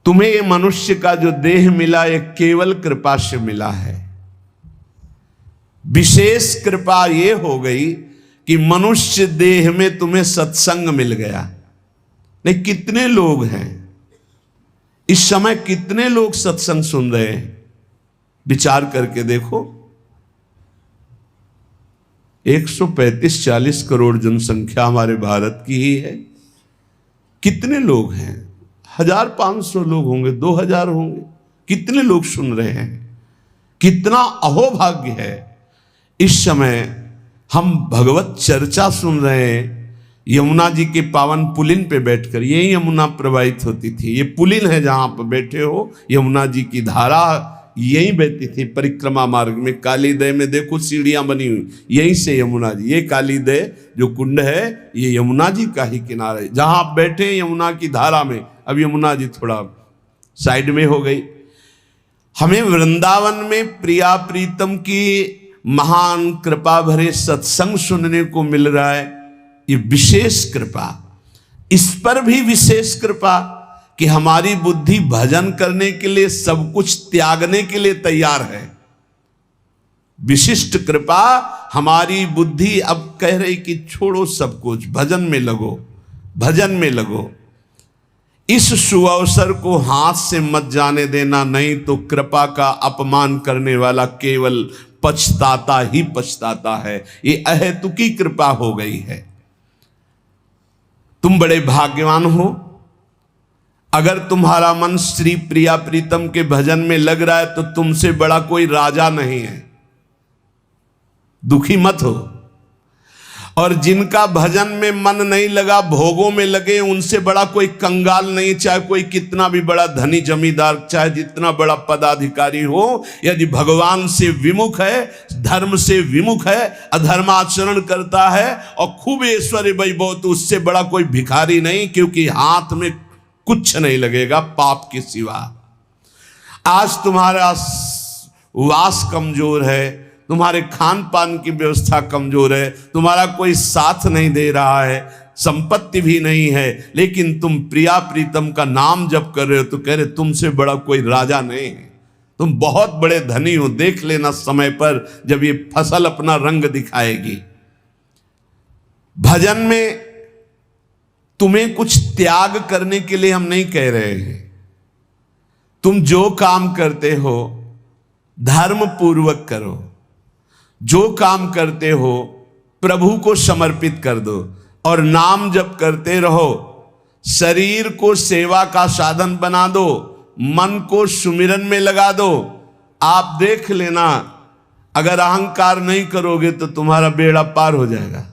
तुम्हें ये मनुष्य का जो देह मिला ये केवल कृपा से मिला है। विशेष कृपा ये हो गई कि मनुष्य देह में तुम्हें सत्संग मिल गया। नहीं, कितने लोग हैं इस समय, कितने लोग सत्संग सुन रहे हैं? विचार करके देखो। 135-40 करोड़ जनसंख्या हमारे भारत की ही है। कितने लोग हैं? 1500 लोग होंगे, 2000 होंगे। कितने लोग सुन रहे हैं? कितना अहोभाग्य है। इस समय हम भगवत चर्चा सुन रहे हैं यमुना जी के पावन पुलिन पे बैठकर। यही यमुना प्रवाहित होती थी। ये पुलिन है जहां पर बैठे हो, यमुना जी की धारा यहीं बहती थी परिक्रमा मार्ग में। कालीदय में देखो सीढ़ियां बनी हुई, यहीं से यमुना जी, ये कालीदय जो कुंड है ये यमुना जी का ही किनारा है। जहां आप बैठे यमुना की धारा में, अब यमुना जी थोड़ा साइड में हो गई। हमें वृंदावन में प्रिया प्रीतम की महान कृपा भरे सत्संग सुनने को मिल रहा है। ये विशेष कृपा। इस पर भी विशेष कृपा कि हमारी बुद्धि भजन करने के लिए सब कुछ त्यागने के लिए तैयार है। विशिष्ट कृपा, हमारी बुद्धि अब कह रही कि छोड़ो सब कुछ, भजन में लगो, भजन में लगो। इस सुअवसर को हाथ से मत जाने देना, नहीं तो कृपा का अपमान करने वाला केवल पछताता ही पछताता है। ये अहेतुकी कृपा हो गई है। तुम बड़े भाग्यवान हो अगर तुम्हारा मन श्री प्रिया प्रीतम के भजन में लग रहा है, तो तुमसे बड़ा कोई राजा नहीं है। दुखी मत हो। और जिनका भजन में मन नहीं लगा, भोगों में लगे, उनसे बड़ा कोई कंगाल नहीं। चाहे कोई कितना भी बड़ा धनी जमींदार, चाहे जितना बड़ा पदाधिकारी हो, यदि भगवान से विमुख है, धर्म से विमुख है, अधर्माचरण करता है और खूब ऐश्वर्य वैभव, तो उससे बड़ा कोई भिखारी नहीं, क्योंकि हाथ में कुछ नहीं लगेगा पाप के सिवा। आज तुम्हारा वास कमजोर है, तुम्हारे खान पान की व्यवस्था कमजोर है, तुम्हारा कोई साथ नहीं दे रहा है, संपत्ति भी नहीं है, लेकिन तुम प्रिया प्रीतम का नाम जप कर रहे हो, तो कह रहे तुमसे बड़ा कोई राजा नहीं है, तुम बहुत बड़े धनी हो। देख लेना समय पर जब ये फसल अपना रंग दिखाएगी। भजन में तुम्हें कुछ त्याग करने के लिए हम नहीं कह रहे हैं। तुम जो काम करते हो धर्म पूर्वक करो, जो काम करते हो प्रभु को समर्पित कर दो, और नाम जप करते रहो। शरीर को सेवा का साधन बना दो, मन को सुमिरन में लगा दो। आप देख लेना, अगर अहंकार नहीं करोगे तो तुम्हारा बेड़ा पार हो जाएगा।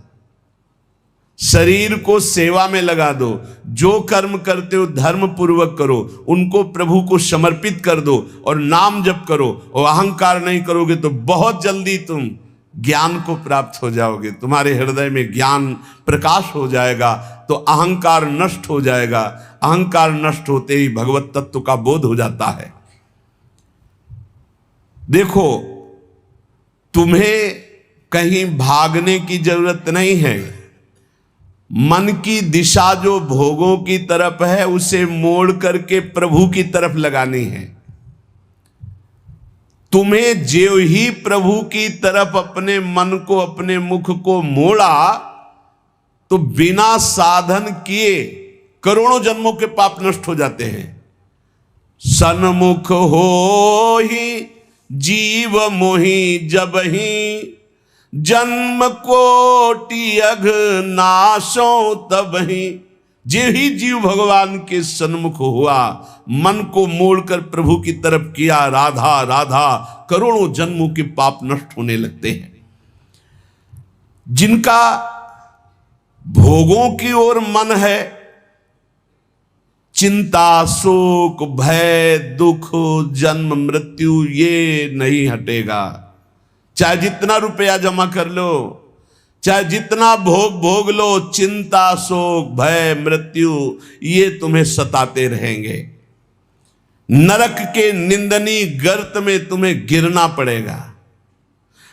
शरीर को सेवा में लगा दो, जो कर्म करते हो धर्म पूर्वक करो, उनको प्रभु को समर्पित कर दो और नाम जप करो। और अहंकार नहीं करोगे तो बहुत जल्दी तुम ज्ञान को प्राप्त हो जाओगे। तुम्हारे हृदय में ज्ञान प्रकाश हो जाएगा, तो अहंकार नष्ट हो जाएगा। अहंकार नष्ट होते ही भगवत तत्व का बोध हो जाता है। देखो, तुम्हें कहीं भागने की जरूरत नहीं है। मन की दिशा जो भोगों की तरफ है, उसे मोड़ करके प्रभु की तरफ लगानी है। तुम्हें जो ही प्रभु की तरफ अपने मन को, अपने मुख को मोड़ा, तो बिना साधन किए करोड़ों जन्मों के पाप नष्ट हो जाते हैं। सन्मुख हो ही जीव मोहि जब ही, जन्म कोटि अघ नाशो तब ही। जे ही जीव भगवान के सन्मुख हुआ, मन को मोड़कर प्रभु की तरफ किया, राधा राधा, करोड़ों जन्मों के पाप नष्ट होने लगते हैं। जिनका भोगों की ओर मन है, चिंता, शोक, भय, दुख, जन्म, मृत्यु ये नहीं हटेगा। चाहे जितना रुपया जमा कर लो, चाहे जितना भोग लो, चिंता, शोक, भय, मृत्यु ये तुम्हें सताते रहेंगे। नरक के निंदनीय गर्त में तुम्हें गिरना पड़ेगा,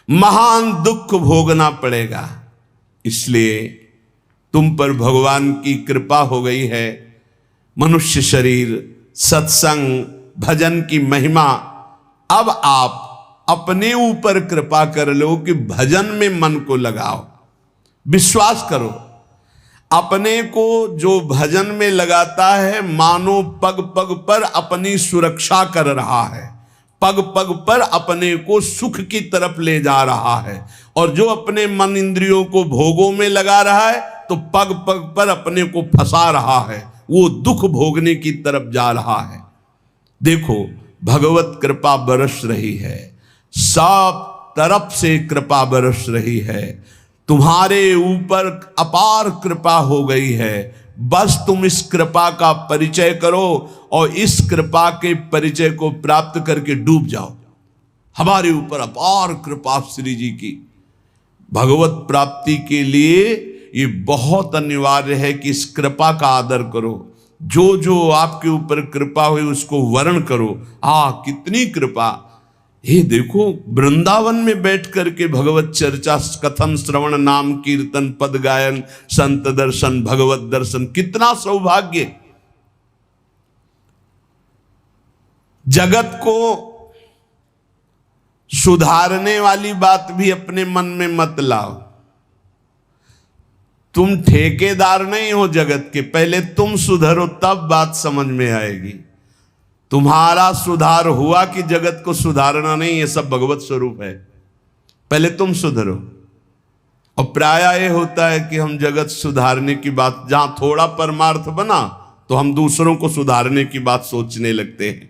महान दुख भोगना पड़ेगा। इसलिए तुम पर भगवान की कृपा हो गई है। मनुष्य शरीर सत्संग भजन की महिमा। अब आप अपने ऊपर कृपा कर लो कि भजन में मन को लगाओ। विश्वास करो, अपने को जो भजन में लगाता है मानो पग पग पर अपनी सुरक्षा कर रहा है, पग पग पर अपने को सुख की तरफ ले जा रहा है। और जो अपने मन इंद्रियों को भोगों में लगा रहा है तो पग पग पर अपने को फंसा रहा है, वो दुख भोगने की तरफ जा रहा है। देखो, भगवत कृपा बरस रही है, सब तरफ से कृपा बरस रही है, तुम्हारे ऊपर अपार कृपा हो गई है। बस तुम इस कृपा का परिचय करो और इस कृपा के परिचय को प्राप्त करके डूब जाओ। हमारे ऊपर अपार कृपा श्री जी की। भगवत प्राप्ति के लिए ये बहुत अनिवार्य है कि इस कृपा का आदर करो। जो जो आपके ऊपर कृपा हुई उसको वर्ण करो। कितनी कृपा! ये देखो, वृंदावन में बैठ करके भगवत चर्चा, कथन, श्रवण, नाम कीर्तन, पद गायन, संत दर्शन, भगवत दर्शन, कितना सौभाग्य। जगत को सुधारने वाली बात भी अपने मन में मत लाओ। तुम ठेकेदार नहीं हो जगत के, पहले तुम सुधरो तब बात समझ में आएगी। तुम्हारा सुधार हुआ कि जगत को सुधारना नहीं, ये सब भगवत स्वरूप है। पहले तुम सुधरो। और प्रायः ये होता है कि हम जगत सुधारने की बात, जहां थोड़ा परमार्थ बना तो हम दूसरों को सुधारने की बात सोचने लगते हैं।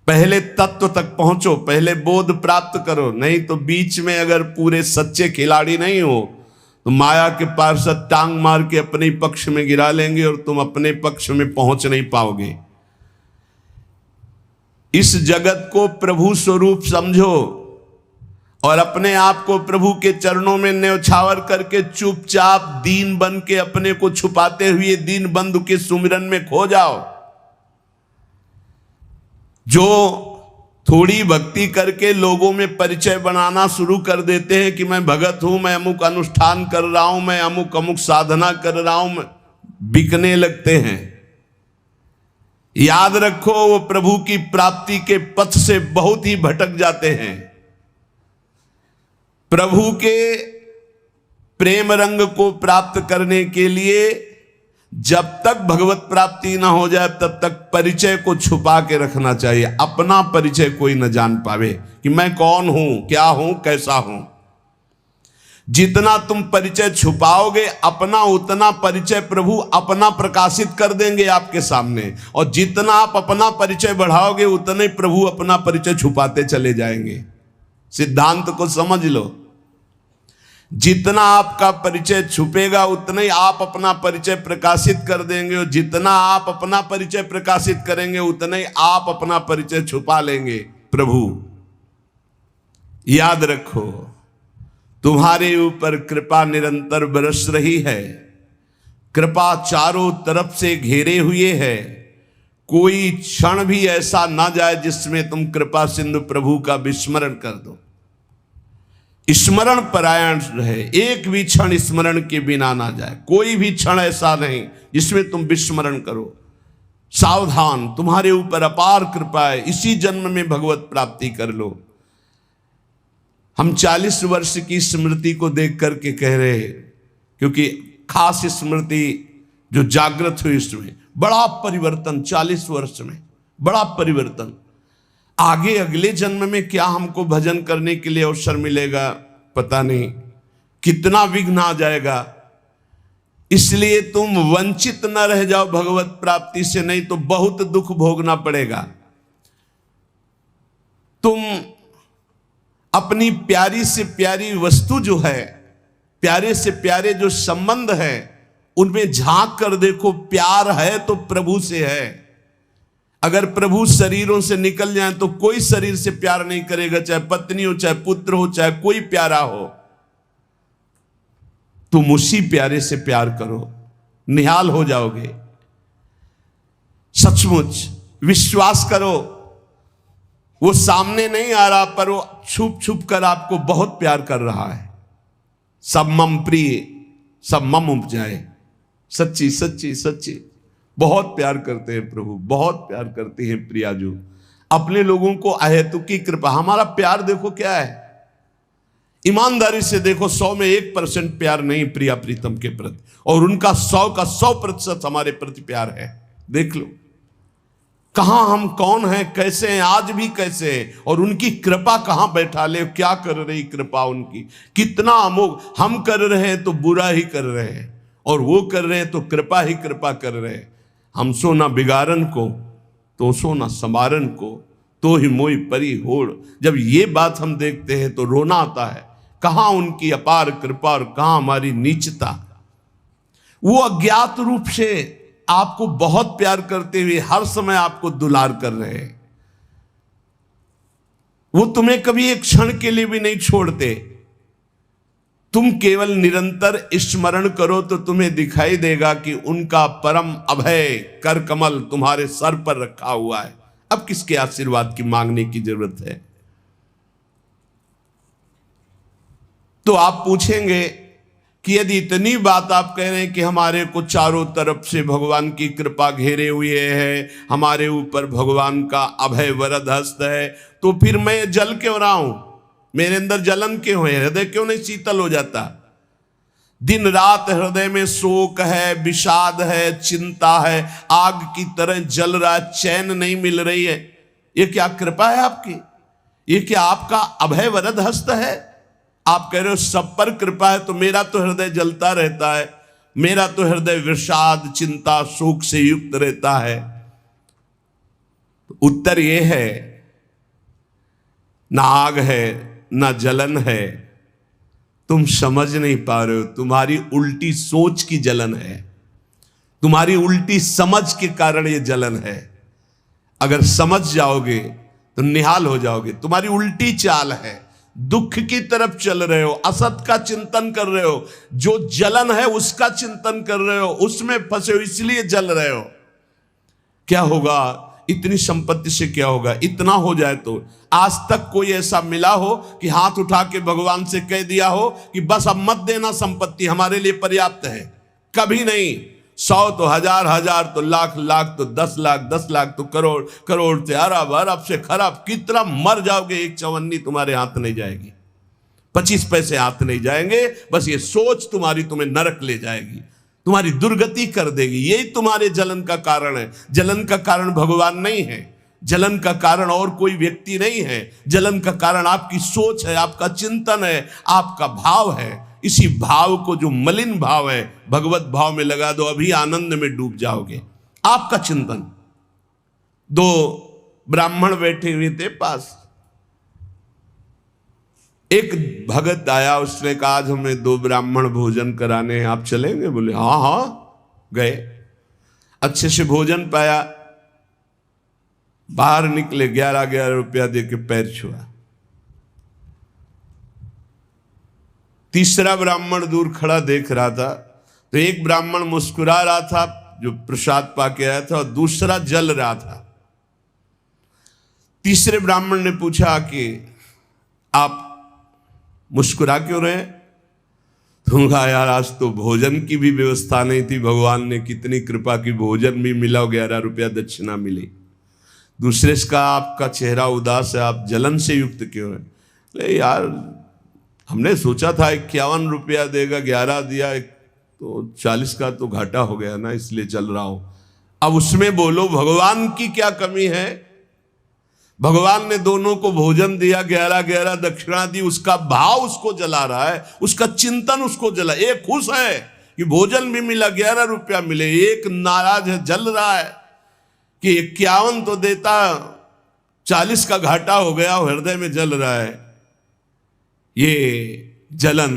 पहले तत्व तक पहुंचो, पहले बोध प्राप्त करो, नहीं तो बीच में अगर पूरे सच्चे खिलाड़ी नहीं हो तो माया के पार्षद टांग मार के अपने पक्ष में गिरा लेंगे और तुम अपने पक्ष में पहुंच नहीं पाओगे। इस जगत को प्रभु स्वरूप समझो और अपने आप को प्रभु के चरणों में न्यौछावर करके चुपचाप दीन बन के अपने को छुपाते हुए दीन बंधु के सुमिरन में खो जाओ। जो थोड़ी भक्ति करके लोगों में परिचय बनाना शुरू कर देते हैं कि मैं भगत हूं, मैं अमुक अनुष्ठान कर रहा हूं, मैं अमुक अमुक साधना कर रहा हूं, बिकने लगते हैं। याद रखो, वो प्रभु की प्राप्ति के पथ से बहुत ही भटक जाते हैं। प्रभु के प्रेम रंग को प्राप्त करने के लिए जब तक भगवत प्राप्ति ना हो जाए तब तक परिचय को छुपा के रखना चाहिए। अपना परिचय कोई न जान पावे कि मैं कौन हूं, क्या हूं, कैसा हूं। जितना तुम परिचय छुपाओगे अपना, उतना परिचय प्रभु अपना प्रकाशित कर देंगे आपके सामने। और जितना आप अपना परिचय बढ़ाओगे उतने प्रभु अपना परिचय छुपाते चले जाएंगे। सिद्धांत को समझ लो। जितना आपका परिचय छुपेगा उतना ही आप अपना परिचय प्रकाशित कर देंगे, और जितना आप अपना परिचय प्रकाशित करेंगे उतना ही आप अपना परिचय छुपा लेंगे। प्रभु याद रखो, तुम्हारे ऊपर कृपा निरंतर बरस रही है। कृपा चारों तरफ से घेरे हुए है। कोई क्षण भी ऐसा ना जाए जिसमें तुम कृपा सिंधु प्रभु का विस्मरण कर दो। स्मरण परायण रहे, एक भी क्षण स्मरण के बिना ना जाए। कोई भी क्षण ऐसा नहीं जिसमें तुम विस्मरण करो। सावधान, तुम्हारे ऊपर अपार कृपा है। इसी जन्म में भगवत प्राप्ति कर लो। हम 40 वर्ष की स्मृति को देख करके कह रहे हैं, क्योंकि खास स्मृति जो जागृत हुई इसमें बड़ा परिवर्तन, 40 वर्ष में बड़ा परिवर्तन। आगे अगले जन्म में क्या हमको भजन करने के लिए अवसर मिलेगा पता नहीं, कितना विघ्न आ जाएगा। इसलिए तुम वंचित न रह जाओ भगवत प्राप्ति से, नहीं तो बहुत दुख भोगना पड़ेगा। तुम अपनी प्यारी से प्यारी वस्तु जो है, प्यारे से प्यारे जो संबंध है, उनमें झांक कर देखो। प्यार है तो प्रभु से है। अगर प्रभु शरीरों से निकल जाए तो कोई शरीर से प्यार नहीं करेगा, चाहे पत्नी हो, चाहे पुत्र हो, चाहे कोई प्यारा हो। तुम उसी प्यारे से प्यार करो, निहाल हो जाओगे। सचमुच विश्वास करो, वो सामने नहीं आ रहा पर वो छुप छुप कर आपको बहुत प्यार कर रहा है। सब मम प्रिय, सब मम उपजाए। सच्ची सच्ची सच्ची बहुत प्यार करते हैं प्रभु, बहुत प्यार करते हैं प्रियाजू अपने लोगों को अहेतुकी कृपा। हमारा प्यार देखो क्या है, ईमानदारी से देखो, 100 में 1% प्यार नहीं प्रिया प्रीतम के प्रति, और उनका 100 का 100% हमारे प्रति प्यार है। देख लो कहां हम कौन हैं, कैसे हैं, आज भी कैसे हैं, और उनकी कृपा कहां बैठा ले, क्या कर रही कृपा उनकी, कितना अमोघ। हम कर रहे हैं तो बुरा ही कर रहे हैं, और वो कर रहे हैं तो कृपा ही कृपा कर रहे हैं। हम सो ना बिगाड़न को, तो सो ना समारन को, तो ही मोई परी होड़। जब ये बात हम देखते हैं तो रोना आता है, कहां उनकी अपार कृपा और कहां हमारी नीचता। वो अज्ञात रूप से आपको बहुत प्यार करते हुए हर समय आपको दुलार कर रहे हैं। वो तुम्हें कभी एक क्षण के लिए भी नहीं छोड़ते। तुम केवल निरंतर स्मरण करो तो तुम्हें दिखाई देगा कि उनका परम अभय कर कमल तुम्हारे सर पर रखा हुआ है। अब किसके आशीर्वाद की मांगने की जरूरत है? तो आप पूछेंगे कि यदि इतनी बात आप कह रहे हैं कि हमारे को चारों तरफ से भगवान की कृपा घेरे हुए है, हमारे ऊपर भगवान का अभय वरद हस्त है, तो फिर मैं जल क्यों रहा हूं, मेरे अंदर जलन क्यों है, हृदय क्यों नहीं शीतल हो जाता? दिन रात हृदय में शोक है, विषाद है, चिंता है, आग की तरह जल रहा, चैन नहीं मिल रही है। ये क्या कृपा है आपकी? ये क्या आपका अभय वरद हस्त है? आप कह रहे हो सब पर कृपा है, तो मेरा तो हृदय जलता रहता है, मेरा तो हृदय विषाद चिंता शोक से युक्त रहता है। उत्तर यह है, ना आग है ना जलन है, तुम समझ नहीं पा रहे हो, तुम्हारी उल्टी सोच की जलन है, तुम्हारी उल्टी समझ के कारण ये जलन है। अगर समझ जाओगे तो निहाल हो जाओगे। तुम्हारी उल्टी चाल है, दुख की तरफ चल रहे हो, असत का चिंतन कर रहे हो, जो जलन है उसका चिंतन कर रहे हो, उसमें फंसे हो, इसलिए जल रहे हो। क्या होगा इतनी संपत्ति से, क्या होगा इतना हो जाए तो? आज तक कोई ऐसा मिला हो कि हाथ उठा के भगवान से कह दिया हो कि बस अब मत देना, संपत्ति हमारे लिए पर्याप्त है? कभी नहीं। 100 तो हजार, हजार तो लाख, लाख तो 10 लाख, 10 लाख तो करोड़, करोड़ से अरब, अरब से खरब। कितना मर जाओगे, एक चवन्नी तुम्हारे हाथ नहीं जाएगी, 25 पैसे हाथ नहीं जाएंगे। बस ये सोच तुम्हारी तुम्हें नरक ले जाएगी, तुम्हारी दुर्गति कर देगी। यही तुम्हारे जलन का कारण है। जलन का कारण भगवान नहीं है, जलन का कारण और कोई व्यक्ति नहीं है, जलन का कारण आपकी सोच है, आपका चिंतन है, आपका भाव है। इसी भाव को, जो मलिन भाव है, भगवत भाव में लगा दो, अभी आनंद में डूब जाओगे। आपका चिंतन। 2 ब्राह्मण बैठे हुए थे पास, एक भगत आया, उसने कहा आज हमें 2 ब्राह्मण भोजन कराने हैं, आप चलेंगे? बोले हाँ हाँ। गए, अच्छे से भोजन पाया, बाहर निकले, 11 रुपया दे के पैर छुआ। तीसरा ब्राह्मण दूर खड़ा देख रहा था, तो एक ब्राह्मण मुस्कुरा रहा था जो प्रसाद पाके आया था, और दूसरा जल रहा था। तीसरे ब्राह्मण ने पूछा कि आप मुस्कुरा क्यों रहे? तुम कहा यार आज तो भोजन की भी व्यवस्था नहीं थी, भगवान ने कितनी कृपा की, भोजन भी मिला, 11 रुपया दक्षिणा मिली। दूसरे का आपका चेहरा उदास है, आप जलन से युक्त क्यों है? ले यार हमने सोचा था 51 रुपया देगा, 11 दिया, तो 40 का तो घाटा हो गया ना, इसलिए चल रहा हूं। अब उसमें बोलो भगवान की क्या कमी है? भगवान ने दोनों को भोजन दिया, 11 दक्षिणा दी, उसका भाव उसको जला रहा है, उसका चिंतन उसको जला। एक खुश है कि भोजन भी मिला, 11 रुपया मिले, एक नाराज है, जल रहा है कि 51 तो देता, 40 का घाटा हो गया, हृदय में जल रहा है। ये जलन,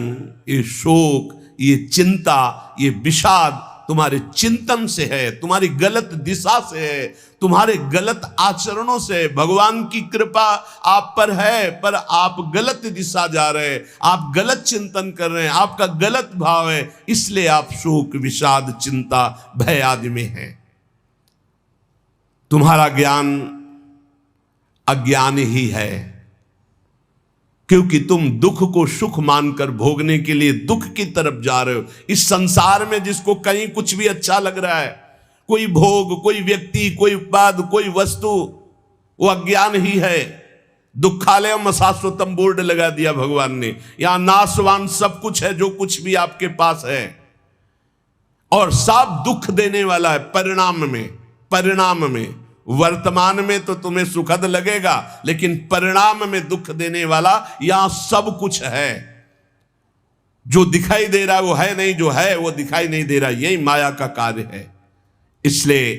ये शोक, ये चिंता, ये विषाद तुम्हारे चिंतन से है, तुम्हारी गलत दिशा से है, तुम्हारे गलत आचरणों से। भगवान की कृपा आप पर है, पर आप गलत दिशा जा रहे हैं, आप गलत चिंतन कर रहे हैं, आपका गलत भाव है, इसलिए आप शोक विषाद चिंता भय आदि में हैं। तुम्हारा ज्ञान अज्ञान ही है, क्योंकि तुम दुख को सुख मानकर भोगने के लिए दुख की तरफ जा रहे हो। इस संसार में जिसको कहीं कुछ भी अच्छा लग रहा है, कोई भोग, कोई व्यक्ति, कोई पद, कोई वस्तु, वो अज्ञान ही है। दुखालयम शाश्वतम बोर्ड लगा दिया भगवान ने, यहां नाशवान सब कुछ है जो कुछ भी आपके पास है, और सब दुख देने वाला है परिणाम में। वर्तमान में तो तुम्हें सुखद लगेगा, लेकिन परिणाम में दुख देने वाला यहां सब कुछ है। जो दिखाई दे रहा है वो है नहीं, जो है वो दिखाई नहीं दे रहा। यही माया का कार्य है। इसलिए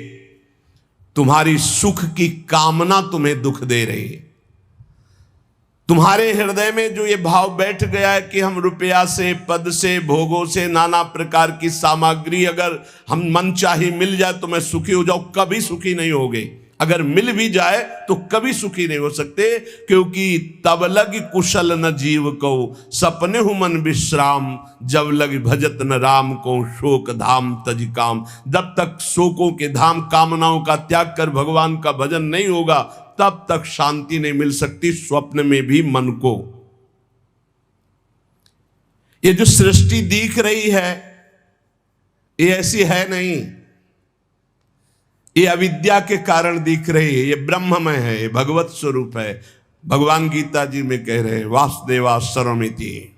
तुम्हारी सुख की कामना तुम्हें दुख दे रही है। तुम्हारे हृदय में जो ये भाव बैठ गया है कि हम रुपया से, पद से, भोगों से, नाना प्रकार की सामग्री अगर हम मन चाही मिल जाए तो मैं सुखी हो जाऊं, कभी सुखी नहीं होगे। अगर मिल भी जाए तो कभी सुखी नहीं हो सकते, क्योंकि तब लग कुशल न जीव को सपने हु मन विश्राम, जब लग भजत न राम को शोक धाम तज काम। जब तक शोकों के धाम, कामनाओं का त्याग कर भगवान का भजन नहीं होगा, तब तक शांति नहीं मिल सकती स्वप्न में भी मन को। ये जो सृष्टि दिख रही है ये ऐसी है नहीं, ये अविद्या के कारण दिख रही है। ये ब्रह्ममय है, ये भगवत स्वरूप है। भगवान गीता जी में कह रहे हैं वासुदेवा सर्वमिति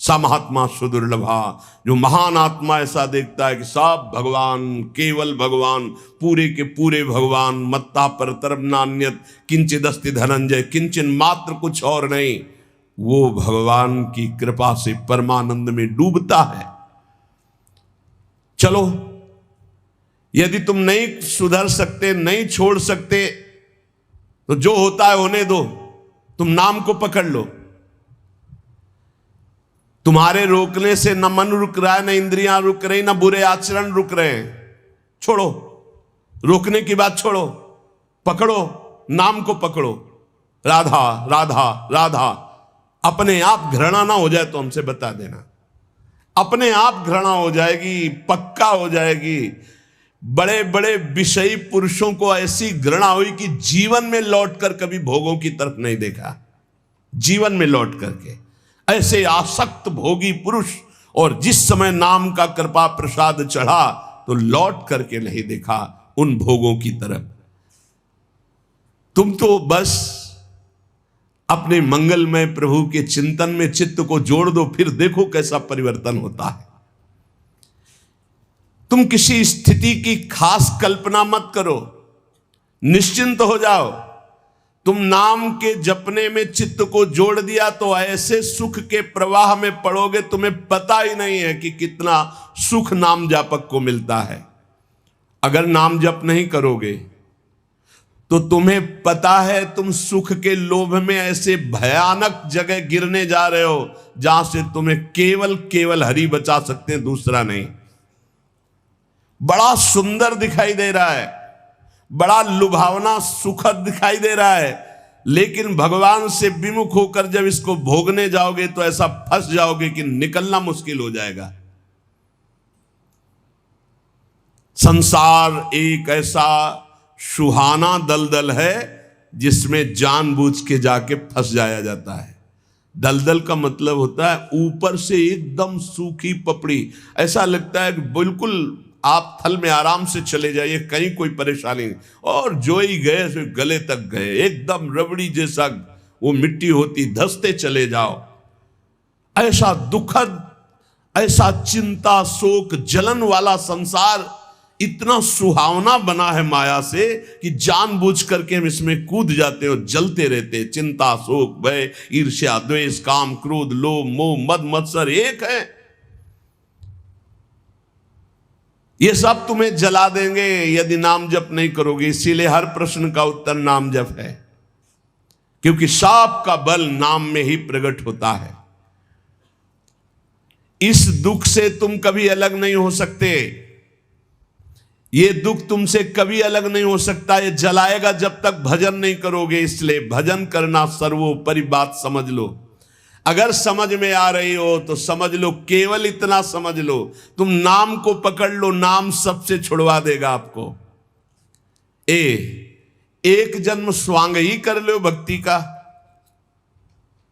स महात्मा सुदुर्लभा। जो महान आत्मा ऐसा देखता है कि सब भगवान, केवल भगवान, पूरे के पूरे भगवान, मत्ता परतरम नान्यत किंचिदस्ति धनंजय, किंचन मात्र कुछ और नहीं, वो भगवान की कृपा से परमानंद में डूबता है। चलो, यदि तुम नहीं सुधर सकते, नहीं छोड़ सकते, तो जो होता है होने दो, तुम नाम को पकड़ लो। तुम्हारे रोकने से न मन रुक रहा है, न इंद्रियां रुक रही, न बुरे आचरण रुक रहे हैं। छोड़ो, रोकने की बात छोड़ो, पकड़ो, नाम को पकड़ो। राधा राधा राधा। अपने आप घृणा ना हो जाए तो हमसे बता देना, अपने आप घृणा हो जाएगी, पक्का हो जाएगी। बड़े बड़े विषयी पुरुषों को ऐसी घृणा हुई कि जीवन में लौटकर कभी भोगों की तरफ नहीं देखा। जीवन में लौट करके ऐसे आसक्त भोगी पुरुष, और जिस समय नाम का कृपा प्रसाद चढ़ा तो लौट करके नहीं देखा उन भोगों की तरफ। तुम तो बस अपने मंगलमय प्रभु के चिंतन में चित्त को जोड़ दो, फिर देखो कैसा परिवर्तन होता है। तुम किसी स्थिति की खास कल्पना मत करो, निश्चिंत हो जाओ। तुम नाम के जपने में चित्त को जोड़ दिया तो ऐसे सुख के प्रवाह में पड़ोगे, तुम्हें पता ही नहीं है कि कितना सुख नाम जापक को मिलता है। अगर नाम जप नहीं करोगे तो तुम्हें पता है तुम सुख के लोभ में ऐसे भयानक जगह गिरने जा रहे हो जहां से तुम्हें केवल केवल हरि बचा सकते हैं, दूसरा नहीं। बड़ा सुंदर दिखाई दे रहा है, बड़ा लुभावना सुखद दिखाई दे रहा है, लेकिन भगवान से विमुख होकर जब इसको भोगने जाओगे तो ऐसा फंस जाओगे कि निकलना मुश्किल हो जाएगा। संसार एक ऐसा सुहाना दलदल है जिसमें जानबूझ के जाके फंस जाया जाता है। दलदल का मतलब होता है ऊपर से एकदम सूखी पपड़ी, ऐसा लगता है कि बिल्कुल आप थल में आराम से चले जाइए, कहीं कोई परेशानी नहीं, और जो ही गए सो गले तक गए, एकदम रबड़ी जैसा वो मिट्टी होती, धंसते चले जाओ। ऐसा दुखद, ऐसा चिंता शोक जलन वाला संसार इतना सुहावना बना है माया से कि जानबूझ करके हम इसमें कूद जाते हैं और जलते रहते। चिंता शोक भय ईर्ष्या द्वेष काम क्रोध लोभ मोह मद मत्सर एक है, ये सब तुम्हें जला देंगे यदि नाम जप नहीं करोगे। इसीलिए हर प्रश्न का उत्तर नाम जप है, क्योंकि साप का बल नाम में ही प्रकट होता है। इस दुख से तुम कभी अलग नहीं हो सकते, ये दुख तुमसे कभी अलग नहीं हो सकता, ये जलाएगा जब तक भजन नहीं करोगे। इसलिए भजन करना सर्वोपरि बात समझ लो। अगर समझ में आ रही हो तो समझ लो, केवल इतना समझ लो, तुम नाम को पकड़ लो, नाम सबसे छुड़वा देगा आपको। एक जन्म स्वांग ही कर लो भक्ति का,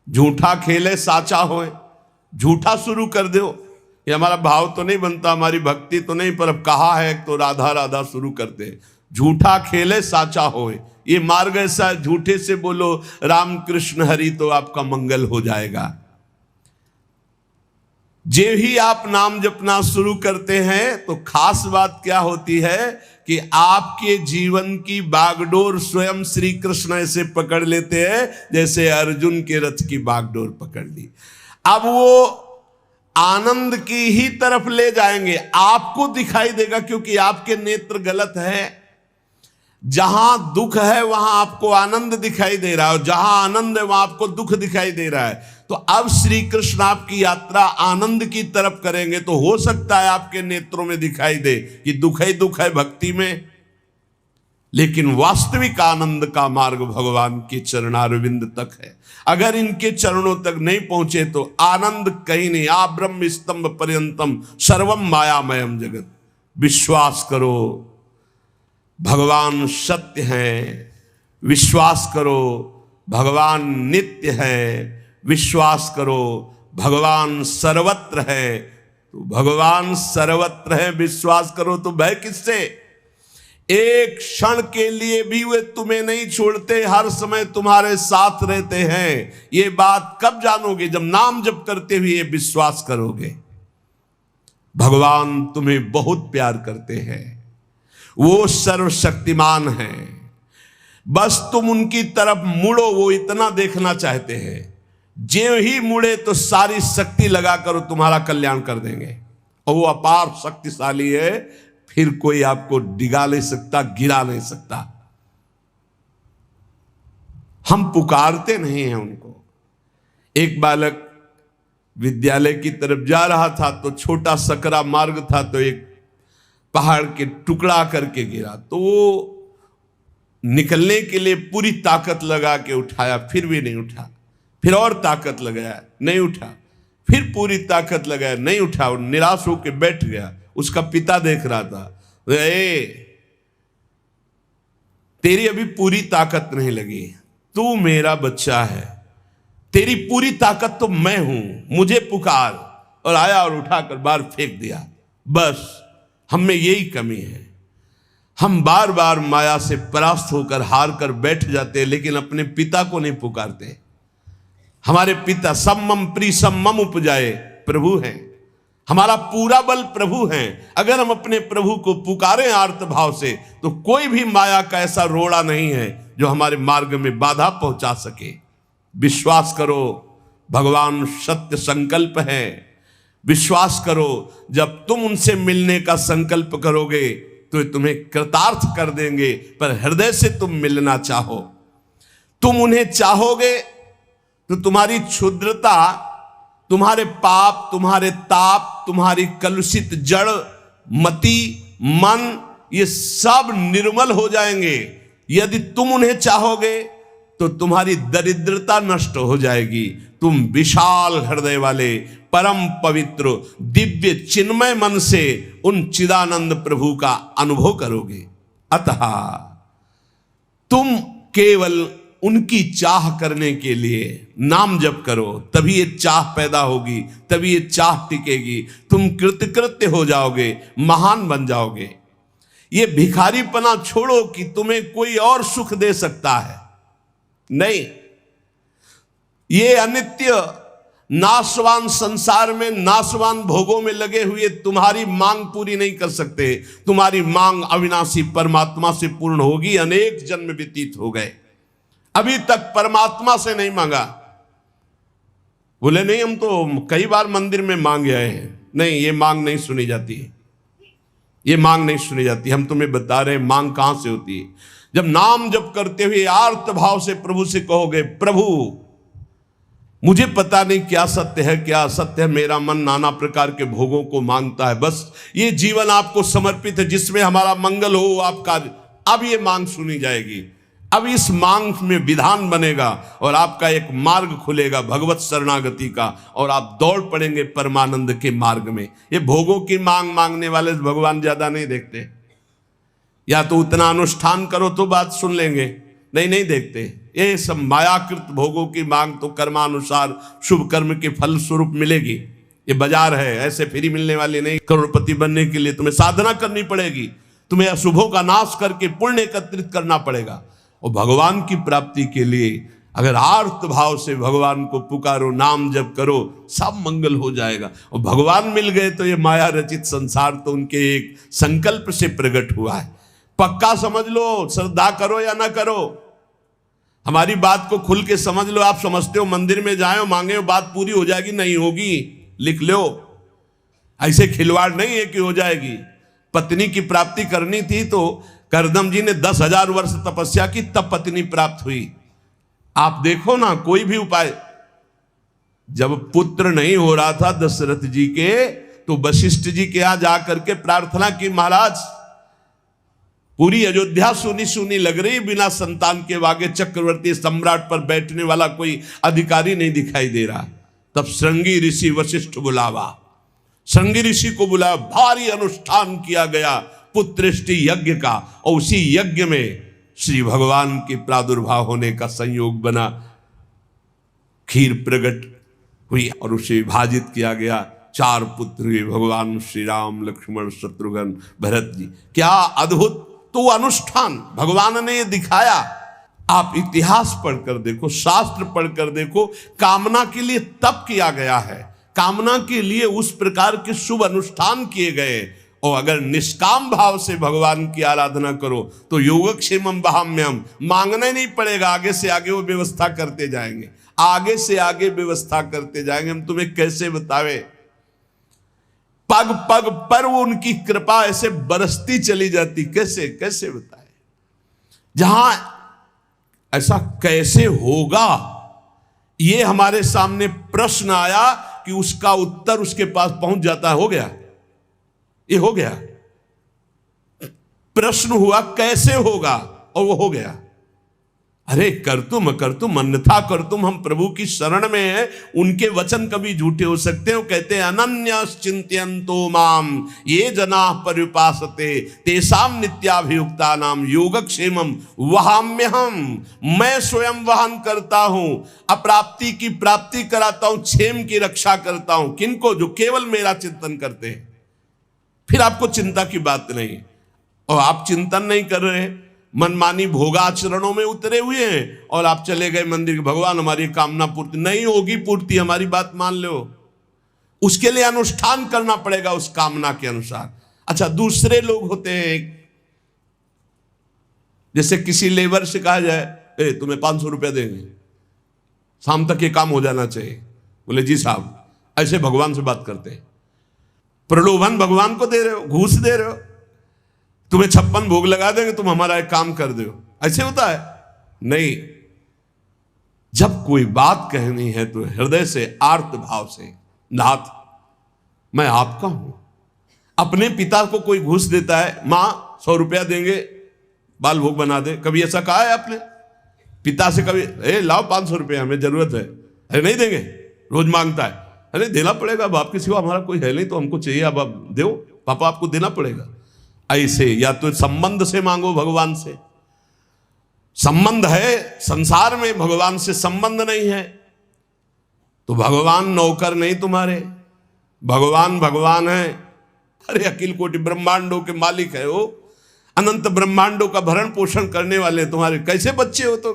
झूठा खेले साचा होए, झूठा शुरू कर दो। ये हमारा भाव तो नहीं बनता, हमारी भक्ति तो नहीं, पर अब कहा है तो राधा राधा शुरू करते हैं। झूठा खेले साचा होए, ये मार्ग ऐसा, झूठे से बोलो राम कृष्ण हरि तो आपका मंगल हो जाएगा। जे ही आप नाम जपना शुरू करते हैं तो खास बात क्या होती है कि आपके जीवन की बागडोर स्वयं श्री कृष्ण ऐसे पकड़ लेते हैं जैसे अर्जुन के रथ की बागडोर पकड़ ली। अब वो आनंद की ही तरफ ले जाएंगे, आपको दिखाई देगा क्योंकि आपके नेत्र गलत है। जहां दुख है वहां आपको आनंद दिखाई दे रहा है और जहां आनंद है वहां आपको दुख दिखाई दे रहा है। तो अब श्री कृष्ण आपकी यात्रा आनंद की तरफ करेंगे तो हो सकता है आपके नेत्रों में दिखाई दे कि दुख ही दुख है भक्ति में, लेकिन वास्तविक आनंद का मार्ग भगवान के चरणारविंद तक है। अगर इनके चरणों तक नहीं पहुंचे तो आनंद कहीं नहीं। आ ब्रह्म स्तंभ पर्यंतम सर्वम मायामयम जगत। विश्वास करो भगवान सत्य है, विश्वास करो भगवान नित्य है, विश्वास करो भगवान सर्वत्र है। तो भगवान सर्वत्र है, विश्वास करो तो भय किससे? एक क्षण के लिए भी वे तुम्हें नहीं छोड़ते, हर समय तुम्हारे साथ रहते हैं। ये बात कब जानोगे? जब नाम जप करते हुए विश्वास करोगे। भगवान तुम्हें बहुत प्यार करते हैं, वो सर्वशक्तिमान हैं। बस तुम उनकी तरफ मुड़ो, वो इतना देखना चाहते हैं। जो ही मुड़े तो सारी शक्ति लगाकर तुम्हारा कल्याण कर देंगे और वो अपार शक्तिशाली है, फिर कोई आपको डिगा नहीं सकता, गिरा नहीं सकता। हम पुकारते नहीं हैं उनको। एक बालक विद्यालय की तरफ जा रहा था तो छोटा सकरा मार्ग था, तो एक पहाड़ के टुकड़ा करके गिरा, तो वो निकलने के लिए पूरी ताकत लगा के उठाया, फिर भी नहीं उठा। फिर और ताकत लगाया, नहीं उठा। फिर पूरी ताकत लगाया, नहीं उठा। और निराश होकर बैठ गया। उसका पिता देख रहा था, तेरी अभी पूरी ताकत नहीं लगी, तू मेरा बच्चा है, तेरी पूरी ताकत तो मैं हूं, मुझे पुकार। और आया और उठाकर बाहर फेंक दिया। बस हम में यही कमी है, हम बार बार माया से परास्त होकर हार कर बैठ जाते हैं, लेकिन अपने पिता को नहीं पुकारते। हमारे पिता सम्मम प्रीसम्मम उपजाए प्रभु हैं, हमारा पूरा बल प्रभु हैं। अगर हम अपने प्रभु को पुकारें आर्त भाव से तो कोई भी माया का ऐसा रोड़ा नहीं है जो हमारे मार्ग में बाधा पहुंचा सके। विश्वास करो भगवान सत्य संकल्प है। विश्वास करो जब तुम उनसे मिलने का संकल्प करोगे तो तुम्हें कृतार्थ कर देंगे, पर हृदय से तुम मिलना चाहो। तुम उन्हें चाहोगे तो तुम्हारी क्षुद्रता, तुम्हारे पाप, तुम्हारे ताप, तुम्हारी कलुषित जड़ मति मन, ये सब निर्मल हो जाएंगे। यदि तुम उन्हें चाहोगे तो तुम्हारी दरिद्रता नष्ट हो जाएगी। तुम विशाल हृदय वाले परम पवित्र दिव्य चिन्मय मन से उन चिदानंद प्रभु का अनुभव करोगे। अतः तुम केवल उनकी चाह करने के लिए नाम जप करो, तभी ये चाह पैदा होगी, तभी ये चाह टिकेगी। तुम कृतकृत्य हो जाओगे, महान बन जाओगे। ये भिखारीपना छोड़ो कि तुम्हें कोई और सुख दे सकता है, नहीं। ये अनित्य नाशवान संसार में नाशवान भोगों में लगे हुए तुम्हारी मांग पूरी नहीं कर सकते। तुम्हारी मांग अविनाशी परमात्मा से पूर्ण होगी। अनेक जन्म व्यतीत हो गए, अभी तक परमात्मा से नहीं मांगा। बोले नहीं, हम तो कई बार मंदिर में मांग आए हैं। नहीं, ये मांग नहीं सुनी जाती, ये मांग नहीं सुनी जाती। हम तुम्हें बता रहे हैं मांग कहां से होती है। जब नाम जप करते हुए आर्त भाव से प्रभु से कहोगे, प्रभु मुझे पता नहीं क्या सत्य है क्या असत्य है, मेरा मन नाना प्रकार के भोगों को मांगता है, बस ये जीवन आपको समर्पित है जिसमें हमारा मंगल हो आपका। अब ये मांग सुनी जाएगी, अब इस मांग में विधान बनेगा और आपका एक मार्ग खुलेगा भगवत शरणागति का, और आप दौड़ पड़ेंगे परमानंद के मार्ग में। ये भोगों की मांग मांगने वाले भगवान ज्यादा नहीं देखते। या तो उतना अनुष्ठान करो तो बात सुन लेंगे, नहीं देखते। ये सब मायाकृत भोगों की मांग तो कर्मानुसार शुभ कर्म के फल स्वरूप मिलेगी, ये बाजार है, ऐसे फ्री मिलने वाले नहीं। करोड़पति बनने के लिए तुम्हें साधना करनी पड़ेगी, तुम्हें अशुभों का नाश करके पुण्य एकत्रित करना पड़ेगा। और भगवान की प्राप्ति के लिए अगर आर्त भाव से भगवान को पुकारो, नाम जप करो, सब मंगल हो जाएगा। और भगवान मिल गए तो ये माया रचित संसार तो उनके एक संकल्प से प्रकट हुआ है। पक्का समझ लो, श्रद्धा करो या ना करो, हमारी बात को खुल के समझ लो। आप समझते हो मंदिर में जाए मांगे बात पूरी हो जाएगी, नहीं होगी, लिख लो। ऐसे खिलवाड़ नहीं है कि हो जाएगी। पत्नी की प्राप्ति करनी थी तो करदम जी ने 10,000 वर्ष तपस्या की, तब पत्नी प्राप्त हुई। आप देखो ना, कोई भी उपाय। जब पुत्र नहीं हो रहा था दशरथ जी के, तो वशिष्ठ जी के यहां जाकर के प्रार्थना की, महाराज पूरी अयोध्या सुनी सुनी लग रही, बिना संतान के आगे चक्रवर्ती सम्राट पर बैठने वाला कोई अधिकारी नहीं दिखाई दे रहा। तब श्रृंगी ऋषि वशिष्ठ बुलावा, श्रृंगी ऋषि को बुलाया, भारी अनुष्ठान किया गया पुत्रेष्टि यज्ञ का। और उसी यज्ञ में श्री भगवान के प्रादुर्भाव होने का संयोग बना, खीर प्रकट हुई और उसे विभाजित किया गया। 4 पुत्र हुए, भगवान श्री राम, लक्ष्मण, शत्रुघ्न, भरत जी। क्या अद्भुत तो अनुष्ठान भगवान ने ये दिखाया। आप इतिहास पढ़कर देखो, शास्त्र पढ़कर देखो, कामना के लिए तप किया गया है, कामना के लिए उस प्रकार के शुभ अनुष्ठान किए गए। और अगर निष्काम भाव से भगवान की आराधना करो तो योगक्षेमम वहाम्यम, मांगना ही नहीं पड़ेगा, आगे से आगे वो व्यवस्था करते जाएंगे, आगे से आगे व्यवस्था करते जाएंगे। हम तुम्हें कैसे बतावे, पग पग पर वो उनकी कृपा ऐसे बरसती चली जाती, कैसे कैसे बताए। जहां ऐसा कैसे होगा, ये हमारे सामने प्रश्न आया कि उसका उत्तर उसके पास पहुंच जाता है। हो गया, ये हो गया। प्रश्न हुआ कैसे होगा, और वो हो गया। अरे कर तुम अन्यथा कर तुम, हम प्रभु की शरण में हैं, उनके वचन कभी झूठे हो सकते हैं। कहते हैं अनन्यश्चिन्तयन्तो माम ये जना पर्युपासते तेषां नित्याभियुक्ता नाम योगक्षेमम वहाम्यहम, मैं स्वयं वहन करता हूं, अप्राप्ति की प्राप्ति कराता हूं, क्षेम की रक्षा करता हूं। किनको? जो केवल मेरा चिंतन करते हैं। फिर आपको चिंता की बात नहीं, और आप चिंतन नहीं कर रहे हैं, मनमानी भोगाचरणों में उतरे हुए हैं, और आप चले गए मंदिर, भगवान हमारी कामना पूर्ति नहीं होगी, पूर्ति हमारी बात मान लो, उसके लिए अनुष्ठान करना पड़ेगा उस कामना के अनुसार। अच्छा, दूसरे लोग होते हैं, जैसे किसी लेबर से कहा जाए तुम्हें 500 रुपया देंगे, शाम तक ये काम हो जाना चाहिए, बोले जी साहब, ऐसे भगवान से बात करते हैं। प्रलोभन भगवान को दे रहे हो, घूस दे रहे हो, तुम्हें 56 भोग लगा देंगे, तुम हमारा एक काम कर दो, ऐसे होता है? नहीं। जब कोई बात कहनी है तो हृदय से, आर्त भाव से, नाथ मैं आपका हूं। अपने पिता को कोई घूस देता है, मां 100 रुपया देंगे बाल भोग बना दे, कभी ऐसा कहा है आपने पिता से? कभी लाओ 500 रुपया, हमें जरूरत है। अरे नहीं देंगे, रोज मांगता है, अरे देना पड़ेगा, बाप के सिवा हमारा कोई है नहीं, तो हमको चाहिए, अब आप दो, पापा आपको देना पड़ेगा। ऐसे या तो संबंध से मांगो, भगवान से संबंध है, संसार में भगवान से संबंध नहीं है, तो भगवान नौकर नहीं तुम्हारे, भगवान भगवान है। अरे अखिल कोटि ब्रह्मांडों के मालिक है वो, अनंत ब्रह्मांडों का भरण पोषण करने वाले तुम्हारे कैसे बच्चे हो? तो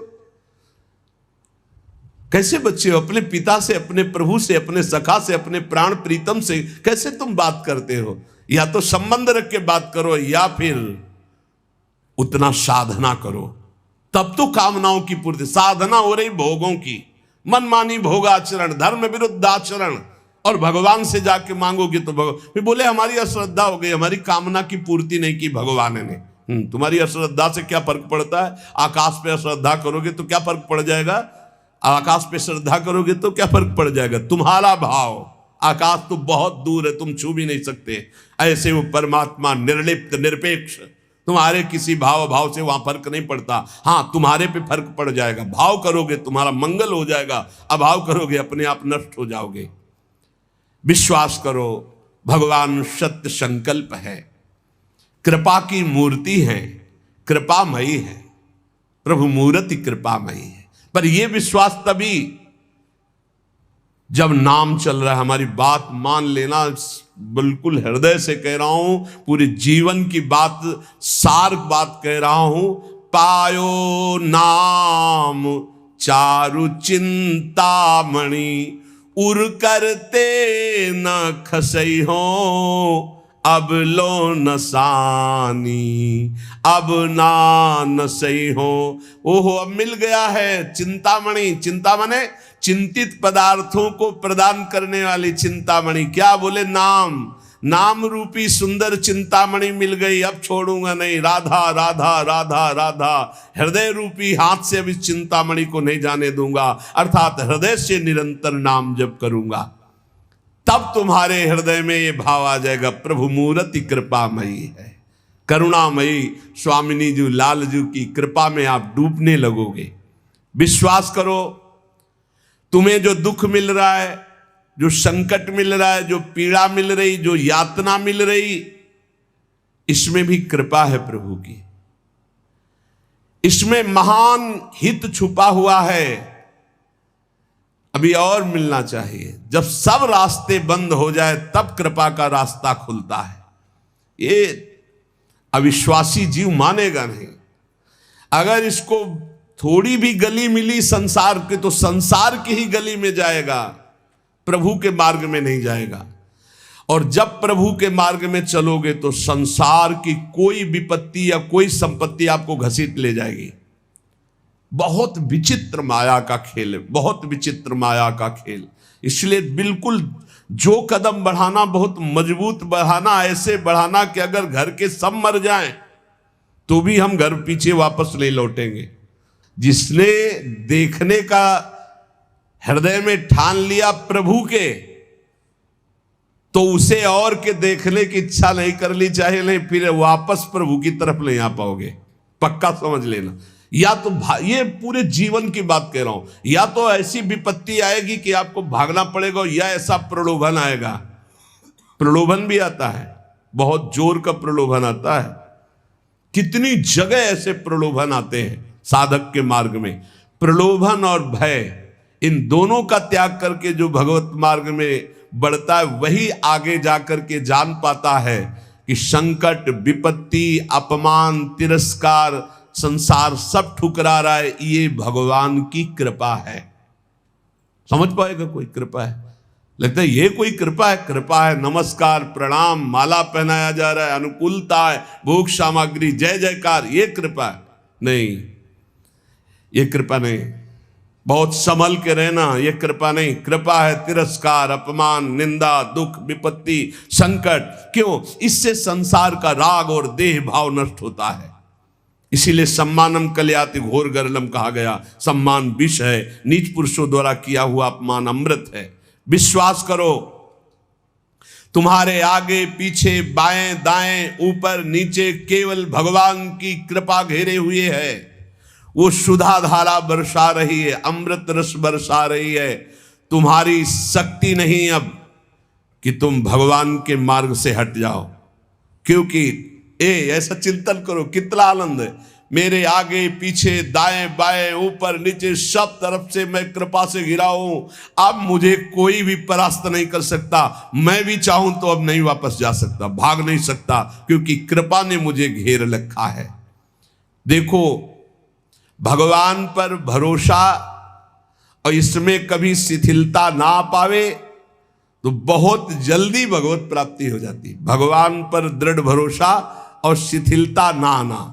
कैसे बच्चे हो? अपने पिता से, अपने प्रभु से, अपने सखा से, अपने प्राण प्रीतम से कैसे तुम बात करते हो? या तो संबंध रख के बात करो, या फिर उतना साधना करो, तब तो कामनाओं की पूर्ति। साधना हो रही भोगों की, मनमानी भोगाचरण, धर्म विरुद्ध आचरण, और भगवान से जाके मांगोगे तो फिर बोले हमारी अश्रद्धा हो गई, हमारी कामना की पूर्ति नहीं की भगवान ने। तुम्हारी अश्रद्धा से क्या फर्क पड़ता है? आकाश पे अश्रद्धा करोगे तो क्या फर्क पड़ जाएगा? आकाश पे श्रद्धा करोगे तो क्या फर्क पड़ जाएगा? तुम्हारा भाव, आकाश तो बहुत दूर है, तुम छू भी नहीं सकते। ऐसे वो परमात्मा निर्लिप्त, निरपेक्ष, तुम्हारे किसी भाव से वहां फर्क नहीं पड़ता। हाँ, तुम्हारे पे फर्क पड़ जाएगा। भाव करोगे तुम्हारा मंगल हो जाएगा, अभाव करोगे अपने आप नष्ट हो जाओगे। विश्वास करो, भगवान सत्य संकल्प है, कृपा की मूर्ति है, कृपामयी है, प्रभु मूर्ति कृपामयी है। पर यह विश्वास तभी जब नाम चल रहा है, हमारी बात मान लेना, बिल्कुल हृदय से कह रहा हूं, पूरे जीवन की बात, सार बात कह रहा हूं। पायो नाम चारु चिंतामणि, उर करते न खसई हो, अब लो नसानी, अब ना नसई हो। ओहो, अब मिल गया है चिंतामणि। चिंता माने चिंतित पदार्थों को प्रदान करने वाली चिंतामणि। क्या बोले? नाम। नाम रूपी सुंदर चिंतामणि मिल गई, अब छोड़ूंगा नहीं। राधा राधा राधा राधा, हृदय रूपी हाथ से अब इस चिंतामणि को नहीं जाने दूंगा, अर्थात हृदय से निरंतर नाम जप करूंगा। तब तुम्हारे हृदय में ये भाव आ जाएगा, प्रभु मूर्ति कृपामयी है, करुणामयी। स्वामिनी जी, लाल जी की कृपा में आप डूबने लगोगे। विश्वास करो, तुम्हें जो दुख मिल रहा है, जो संकट मिल रहा है, जो पीड़ा मिल रही, जो यातना मिल रही, इसमें भी कृपा है प्रभु की। इसमें महान हित छुपा हुआ है। अभी और मिलना चाहिए। जब सब रास्ते बंद हो जाए तब कृपा का रास्ता खुलता है। ये अविश्वासी जीव मानेगा नहीं। अगर इसको थोड़ी भी गली मिली संसार के, तो संसार की ही गली में जाएगा, प्रभु के मार्ग में नहीं जाएगा। और जब प्रभु के मार्ग में चलोगे तो संसार की कोई विपत्ति या कोई संपत्ति आपको घसीट ले जाएगी। बहुत विचित्र माया का खेल है, बहुत विचित्र माया का खेल। इसलिए बिल्कुल जो कदम बढ़ाना बहुत मजबूत बढ़ाना, ऐसे बढ़ाना कि अगर घर के सब मर जाएं तो भी हम घर पीछे वापस नहीं लौटेंगे। जिसने देखने का हृदय में ठान लिया प्रभु के, तो उसे और के देखने की इच्छा नहीं कर ली, चाहे नहीं, फिर वापस प्रभु की तरफ नहीं आ पाओगे, पक्का समझ लेना। या तो ये पूरे जीवन की बात कह रहा हूं, या तो ऐसी विपत्ति आएगी कि आपको भागना पड़ेगा, या ऐसा प्रलोभन आएगा। प्रलोभन भी आता है, बहुत जोर का प्रलोभन आता है। कितनी जगह ऐसे प्रलोभन आते हैं साधक के मार्ग में। प्रलोभन और भय, इन दोनों का त्याग करके जो भगवत मार्ग में बढ़ता है, वही आगे जाकर के जान पाता है कि संकट, विपत्ति, अपमान, तिरस्कार, संसार सब ठुकरा रहा है, ये भगवान की कृपा है। समझ पाएगा कोई? कृपा है, लगता है ये कोई कृपा है। कृपा है, नमस्कार, प्रणाम, माला पहनाया जा रहा है, अनुकूलता है, भोग सामग्री, जय जयकार, ये कृपा है? नहीं, ये कृपा नहीं। बहुत संभल के रहना, ये कृपा नहीं। कृपा है तिरस्कार, अपमान, निंदा, दुख, विपत्ति, संकट। क्यों? इससे संसार का राग और देह भाव नष्ट होता है। इसीलिए सम्मानम कल्याति घोर गरलम कहा गया। सम्मान विष है, नीच पुरुषों द्वारा किया हुआ अपमान अमृत है। विश्वास करो, तुम्हारे आगे पीछे, बाएं दाएं, ऊपर नीचे केवल भगवान की कृपा घेरे हुए है। वो सुधा धारा बरसा रही है, अमृत रस बरसा रही है। तुम्हारी शक्ति नहीं अब कि तुम भगवान के मार्ग से हट जाओ, क्योंकि ऐसा चिंतन करो, कितना आनंद है। मेरे आगे पीछे, दाएं बाएं, ऊपर नीचे, सब तरफ से मैं कृपा से घिरा हूं। अब मुझे कोई भी परास्त नहीं कर सकता। मैं भी चाहूं तो अब नहीं वापस जा सकता, भाग नहीं सकता, क्योंकि कृपा ने मुझे घेर रखा है। देखो, भगवान पर भरोसा और इसमें कभी शिथिलता ना पावे तो बहुत जल्दी भगवत प्राप्ति हो जाती है। भगवान पर दृढ़ भरोसा और शिथिलता ना आना,